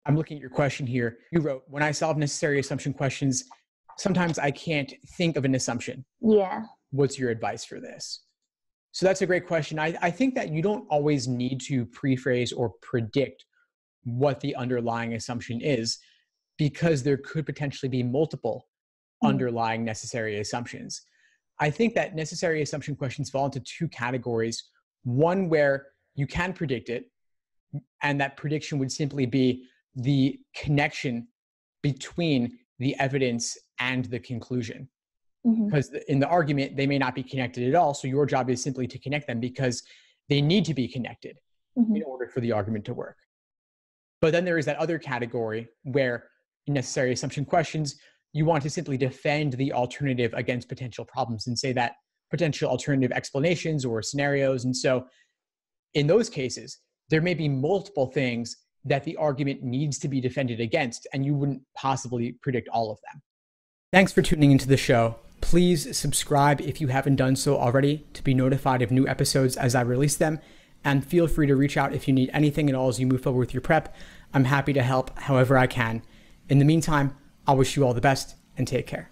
I'm looking at your question here. You wrote, when I solve necessary assumption questions, sometimes I can't think of an assumption. Yeah. What's your advice for this? So that's a great question. I think that you don't always need to prephrase or predict what the underlying assumption is, because there could potentially be multiple underlying necessary assumptions. I think that necessary assumption questions fall into two categories. One where you can predict it, and that prediction would simply be the connection between the evidence and the conclusion. Because in the argument, they may not be connected at all. So your job is simply to connect them because they need to be connected in order for the argument to work. But then there is that other category where in necessary assumption questions, you want to simply defend the alternative against potential problems and say that potential alternative explanations or scenarios. And so in those cases, there may be multiple things that the argument needs to be defended against, and you wouldn't possibly predict all of them. Thanks for tuning into the show. Please subscribe if you haven't done so already to be notified of new episodes as I release them. And feel free to reach out if you need anything at all as you move forward with your prep. I'm happy to help however I can. In the meantime, I wish you all the best and take care.